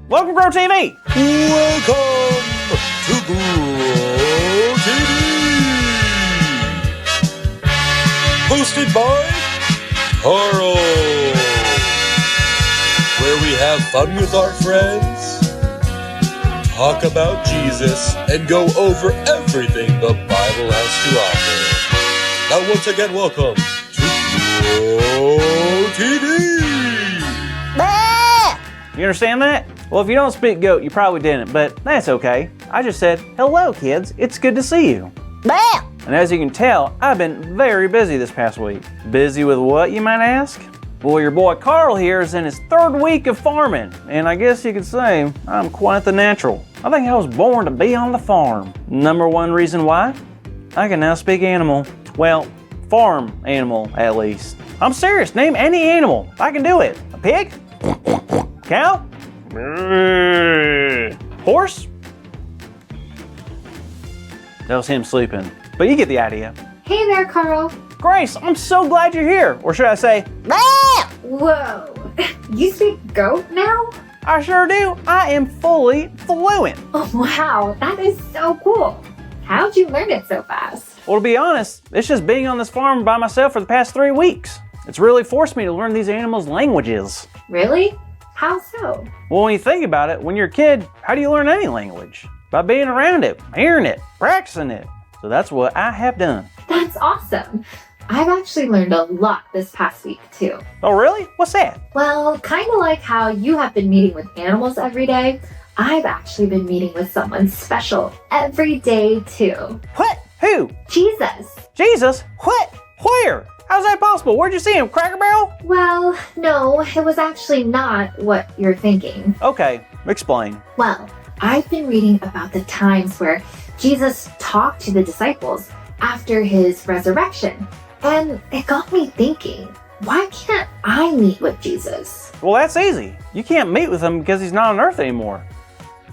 Welcome to Grow TV. Welcome to Grow TV. Hosted by Carl. Where we have fun with our friends, talk about Jesus, and go over everything the Bible has to offer. Now once again, welcome to Grow TV. You understand that? Well, if you don't speak goat, you probably didn't, but that's okay. I just said, hello kids, it's good to see you. And as you can tell, I've been very busy this past week. Busy with what, you might ask? Well, your boy Carl here is in his 3rd week of farming, and I guess you could say I'm quite the natural. I think I was born to be on the farm. Number one reason why? I can now speak animal. Well, farm animal at least. I'm serious, name any animal. I can do it. A pig? Cow? Horse? That was him sleeping, but you get the idea. Hey there, Carl. Grace, I'm so glad you're here. Or should I say, Whoa, you speak goat now? I sure do. I am fully fluent. Oh, wow, that is so cool. How'd you learn it so fast? Well, to be honest, it's just being on this farm by myself for the past 3 weeks. It's really forced me to learn these animals' languages. Really? How so? Well, when you think about it, when you're a kid, how do you learn any language? By being around it, hearing it, practicing it. So that's what I have done. That's awesome. I've actually learned a lot this past week, too. Oh, really? What's that? Well, kind of like how you have been meeting with animals every day, I've actually been meeting with someone special every day, too. What? Who? Jesus. Jesus? What? Where? How's that possible? Where'd you see him? Cracker Barrel? Well, no, it was actually not what you're thinking. Okay, explain. Well, I've been reading about the times where Jesus talked to the disciples after his resurrection, and it got me thinking, why can't I meet with Jesus? Well, that's easy. You can't meet with him because he's not on earth anymore,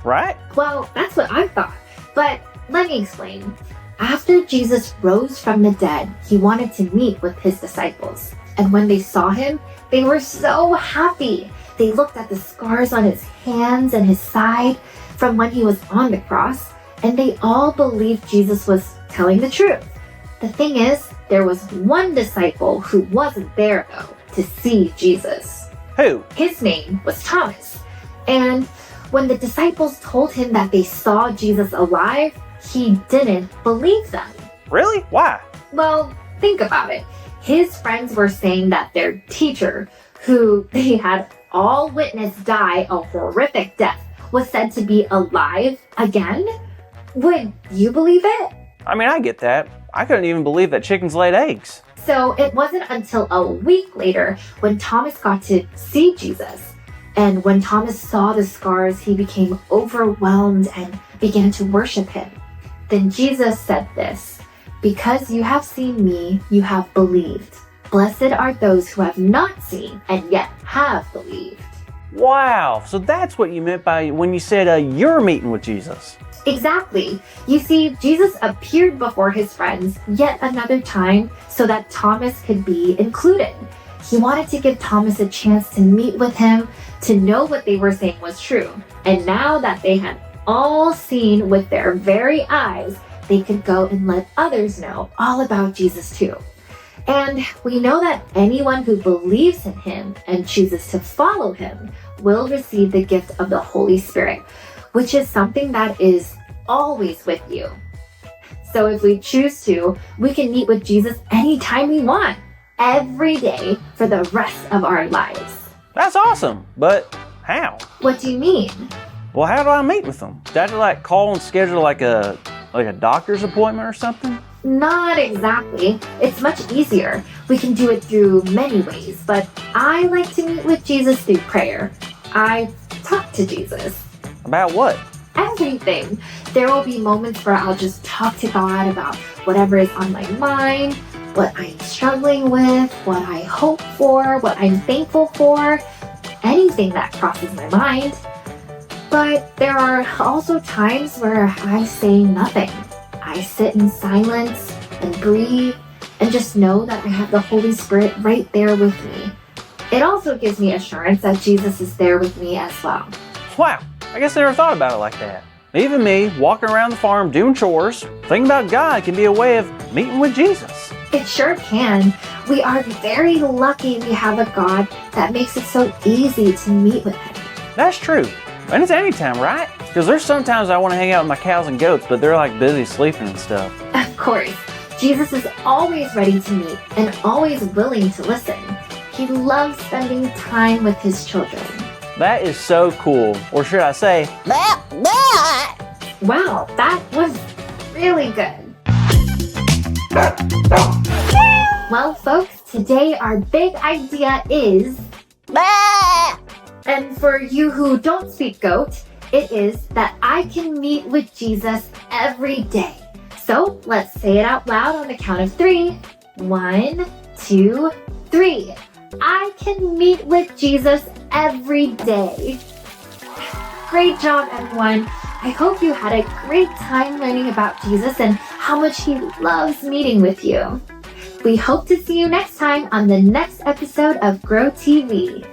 right? Well, that's what I thought, but let me explain. After Jesus rose from the dead, he wanted to meet with his disciples. And when they saw him, they were so happy. They looked at the scars on his hands and his side from when he was on the cross, and they all believed Jesus was telling the truth. The thing is, there was one disciple who wasn't there, though, to see Jesus. Who? His name was Thomas. And when the disciples told him that they saw Jesus alive, he didn't believe them. Really? Why? Well, think about it. His friends were saying that their teacher, who they had all witnessed die a horrific death, was said to be alive again? Would you believe it? I mean, I get that. I couldn't even believe that chickens laid eggs. So it wasn't until a week later when Thomas got to see Jesus. And when Thomas saw the scars, he became overwhelmed and began to worship him. Then Jesus said this, "Because you have seen me, you have believed. Blessed are those who have not seen and yet have believed." Wow, so that's what you meant by when you said you're meeting with Jesus. Exactly. You see, Jesus appeared before his friends yet another time so that Thomas could be included. He wanted to give Thomas a chance to meet with him, to know what they were saying was true. And now that they had all seen with their very eyes, they could go and let others know all about Jesus too. And we know that anyone who believes in him and chooses to follow him will receive the gift of the Holy Spirit, which is something that is always with you. So if we choose to, we can meet with Jesus anytime we want, every day for the rest of our lives. That's awesome, but how? What do you mean? Well, how do I meet with them? Do I have to call and schedule like a doctor's appointment or something? Not exactly. It's much easier. We can do it through many ways, but I like to meet with Jesus through prayer. I talk to Jesus. About what? Everything. There will be moments where I'll just talk to God about whatever is on my mind, what I'm struggling with, what I hope for, what I'm thankful for, anything that crosses my mind. But there are also times where I say nothing. I sit in silence and breathe and just know that I have the Holy Spirit right there with me. It also gives me assurance that Jesus is there with me as well. Wow, I guess I never thought about it like that. Even me, walking around the farm doing chores, thinking about God can be a way of meeting with Jesus. It sure can. We are very lucky we have a God that makes it so easy to meet with Him. That's true. And it's anytime, right? Because there's sometimes I want to hang out with my cows and goats, but they're like busy sleeping and stuff. Of course, Jesus is always ready to meet and always willing to listen. He loves spending time with His children. That is so cool. Or should I say, Wow, that was really good. Well, folks, today our big idea is... And for you who don't speak goat, it is that I can meet with Jesus every day. So let's say it out loud on the count of 3. 1, 2, 3. I can meet with Jesus every day. Great job, everyone. I hope you had a great time learning about Jesus and how much He loves meeting with you. We hope to see you next time on the next episode of Grow TV.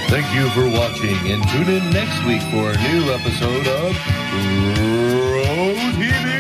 Thank you for watching, and tune in next week for a new episode of Grow TV.